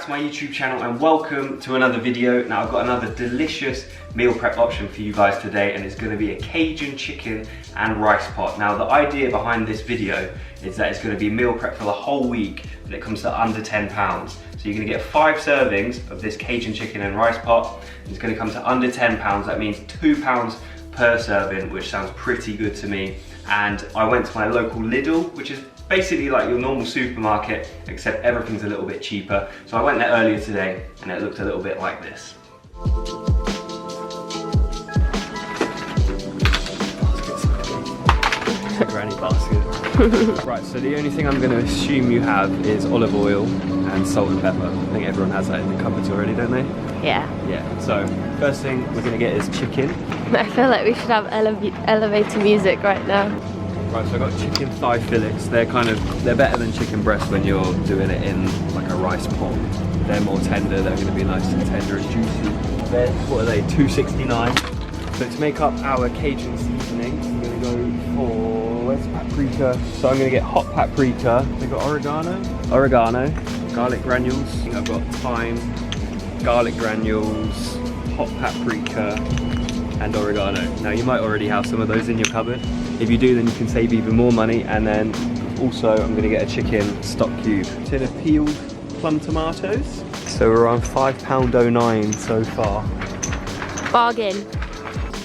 to my YouTube channel and welcome to another video. Now I've got another delicious meal prep option for you guys today, and it's going to be a Cajun chicken and rice pot. Now the idea behind this video is that it's going to be meal prep for the whole week, but it comes to under £10. So you're going to get 5 servings of this Cajun chicken and rice pot. It's going to come to under £10. That means £2 per serving, which sounds pretty good to me. And I went to my local Lidl, which is basically like your normal supermarket, except everything's a little bit cheaper. So I went there earlier today and it looked a little bit like this. Granny basket. Right, so the only thing I'm going to assume you have is olive oil and salt and pepper. I think everyone has that in the cupboards already, don't they? Yeah. Yeah, so first thing we're going to get is chicken. I feel like we should have elevator music right now. Right, so I've got chicken thigh fillets. They're better than chicken breast when you're doing it in like a rice pot. They're more tender, they're gonna be nice and tender and juicy. They're, what are they, $2.69. So to make up our Cajun seasoning, I'm gonna go for, where's paprika? So I'm gonna get hot paprika. They've got oregano, garlic granules. I think I've got thyme, garlic granules, hot paprika, and oregano. Now you might already have some of those in your cupboard. If you do, then you can save even more money. And then also I'm gonna get a chicken stock cube. Tin of peeled plum tomatoes. So we're on £5.09 so far. Bargain.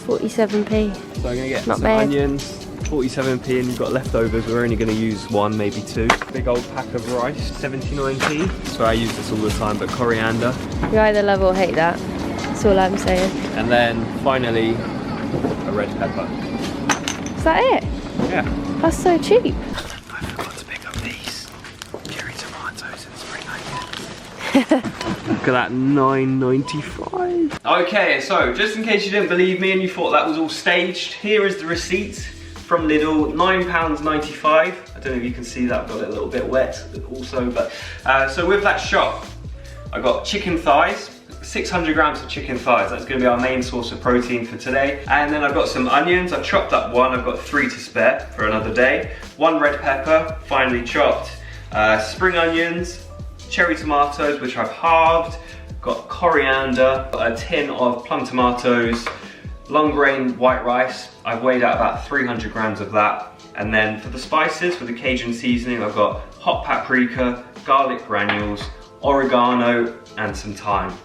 47p. So I'm gonna get Not some bad. onions, 47p, and you've got leftovers. We're only gonna use 1, maybe 2. Big old pack of rice, 79p. So I use this all the time, but coriander. You either love or hate that. That's all I'm saying. And then finally, a red pepper. Is that it? Yeah. That's so cheap. I forgot to pick up these cherry tomatoes and spring onions. Look at that, $9.95. Okay, so just in case you didn't believe me and you thought that was all staged, here is the receipt from Lidl, £9.95. I don't know if you can see that, I've got it a little bit wet also, but so with that shop, I got chicken thighs. 600 grams of chicken thighs, that's going to be our main source of protein for today. And then I've got some onions, I've chopped up 1, I've got 3 to spare for another day. 1 red pepper, finely chopped. Spring onions, cherry tomatoes, which I've halved. Got coriander, a tin of plum tomatoes, long grain white rice. I've weighed out about 300 grams of that. And then for the spices, for the Cajun seasoning, I've got hot paprika, garlic granules, oregano, and some thyme.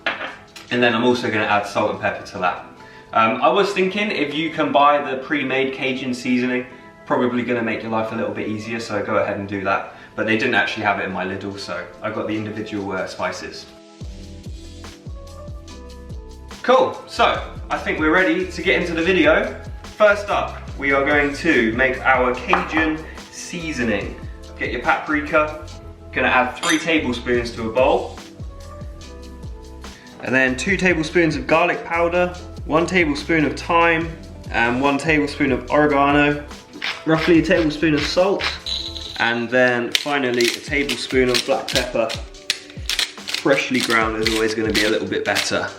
And then I'm also going to add salt and pepper to that. I was thinking if you can buy the pre-made Cajun seasoning, probably going to make your life a little bit easier, so go ahead and do that. But they didn't actually have it in my Lidl, so I got the individual spices. Cool, so I think we're ready to get into the video. First up, we are going to make our Cajun seasoning. Get your paprika, going to add 3 tablespoons to a bowl. And then 2 tablespoons of garlic powder, 1 tablespoon of thyme, and 1 tablespoon of oregano, roughly a tablespoon of salt, and then finally a tablespoon of black pepper. Freshly ground is always going to be a little bit better.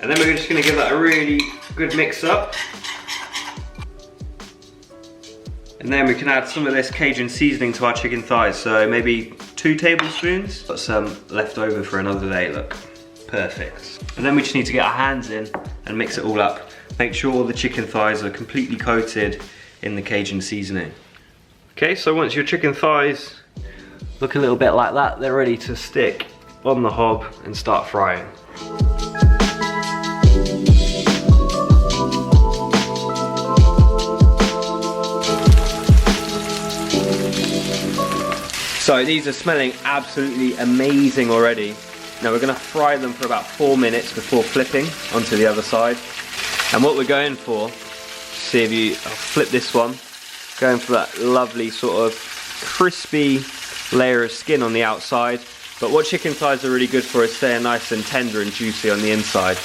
And then we're just going to give that a really good mix up. And then we can add some of this Cajun seasoning to our chicken thighs, so maybe 2 tablespoons. Got some left over for another day, look. Perfect. And then we just need to get our hands in and mix it all up. Make sure all the chicken thighs are completely coated in the Cajun seasoning. Okay, so once your chicken thighs look a little bit like that, they're ready to stick on the hob and start frying. So these are smelling absolutely amazing already. Now we're going to fry them for about 4 minutes before flipping onto the other side. And what we're going for, see if you, I'll flip this one, going for that lovely sort of crispy layer of skin on the outside. But what chicken thighs are really good for is staying nice and tender and juicy on the inside.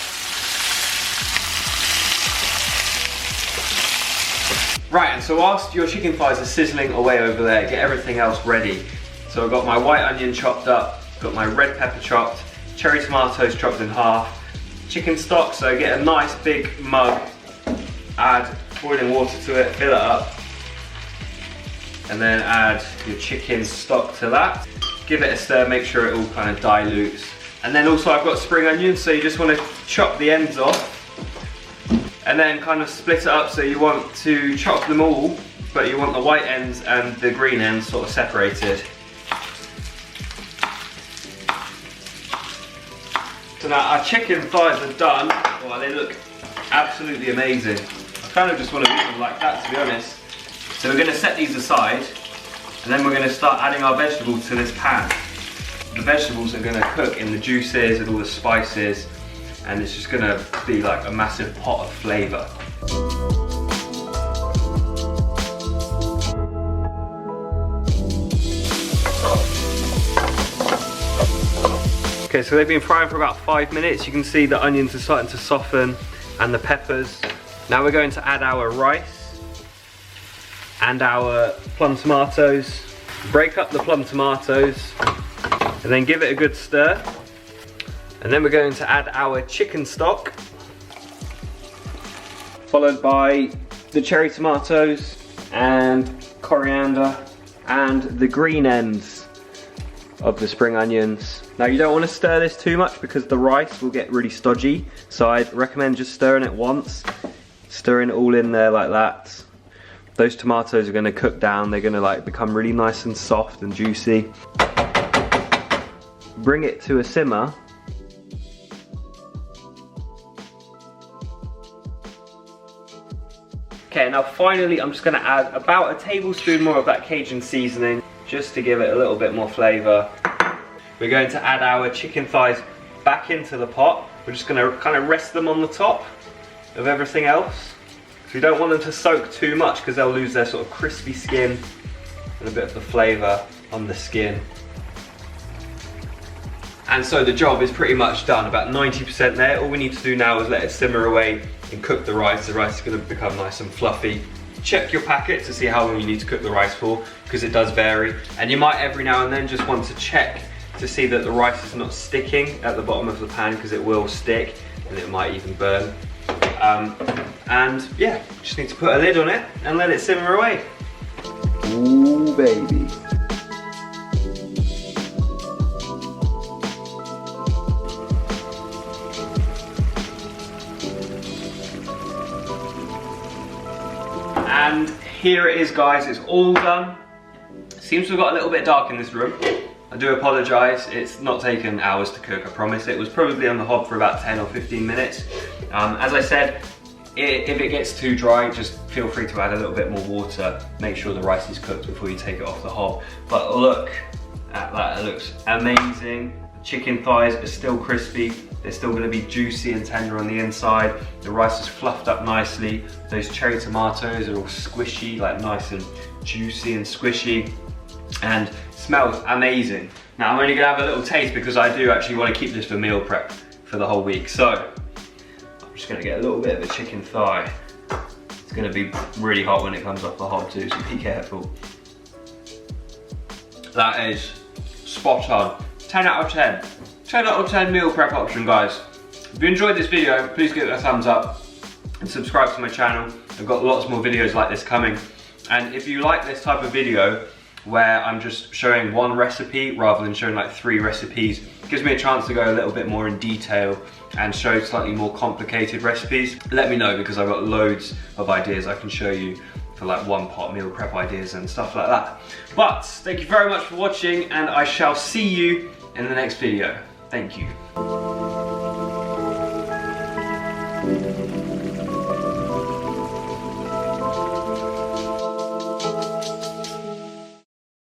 Right, and so whilst your chicken thighs are sizzling away over there, get everything else ready. So I've got my white onion chopped up, got my red pepper chopped, cherry tomatoes chopped in half, chicken stock, so get a nice big mug, add boiling water to it, fill it up, and then add your chicken stock to that. give it a stir, make sure it all kind of dilutes. And then also I've got spring onions, so you just want to chop the ends off and then kind of split it up. So you want to chop them all, but you want the white ends and the green ends sort of separated. So now our chicken thighs are done. Well, they look absolutely amazing. I kind of just want to eat them like that, to be honest. So we're going to set these aside, and then we're going to start adding our vegetables to this pan. The vegetables are going to cook in the juices and all the spices, and it's just going to be like a massive pot of flavour. Okay, so they've been frying for about 5 minutes. You can see the onions are starting to soften and the peppers. Now we're going to add our rice and our plum tomatoes. Break up the plum tomatoes and then give it a good stir. And then we're going to add our chicken stock, followed by the cherry tomatoes and coriander and the green ends of the spring onions. Now you don't want to stir this too much because the rice will get really stodgy, so I'd recommend just stirring it once, stirring it all in there like that. Those tomatoes are going to cook down, they're going to like become really nice and soft and juicy. Bring it to a simmer. Okay, now finally I'm just going to add about a tablespoon more of that Cajun seasoning, just to give it a little bit more flavour. We're going to add our chicken thighs back into the pot. We're just going to kind of rest them on the top of everything else. So we don't want them to soak too much because they'll lose their sort of crispy skin and a bit of the flavour on the skin. And so the job is pretty much done, about 90% there. All we need to do now is let it simmer away and cook the rice. The rice is going to become nice and fluffy. Check your packet to see how long you need to cook the rice for, because it does vary. And you might every now and then just want to check to see that the rice is not sticking at the bottom of the pan, because it will stick and it might even burn. And yeah, just need to put a lid on it and let it simmer away. Ooh, baby. And here it is, guys, it's all done. Seems to have got a little bit dark in this room. I do apologise, it's not taken hours to cook, I promise. It was probably on the hob for about 10 or 15 minutes. As I said, if it gets too dry, just feel free to add a little bit more water. Make sure the rice is cooked before you take it off the hob. But look at that, it looks amazing. Chicken thighs are still crispy. They're still going to be juicy and tender on the inside. The rice is fluffed up nicely. Those cherry tomatoes are all squishy, like nice and juicy and squishy. And smells amazing. Now I'm only going to have a little taste because I do actually want to keep this for meal prep for the whole week. So I'm just going to get a little bit of a chicken thigh. It's going to be really hot when it comes off the hob too, so be careful. That is spot on. 10 out of 10. 10 out of 10 meal prep option, guys. If you enjoyed this video, please give it a thumbs up and subscribe to my channel. I've got lots more videos like this coming. And if you like this type of video, where I'm just showing one recipe rather than showing like 3 recipes, it gives me a chance to go a little bit more in detail and show slightly more complicated recipes. Let me know, because I've got loads of ideas I can show you for like one pot meal prep ideas and stuff like that. But thank you very much for watching, and I shall see you in the next video. Thank you.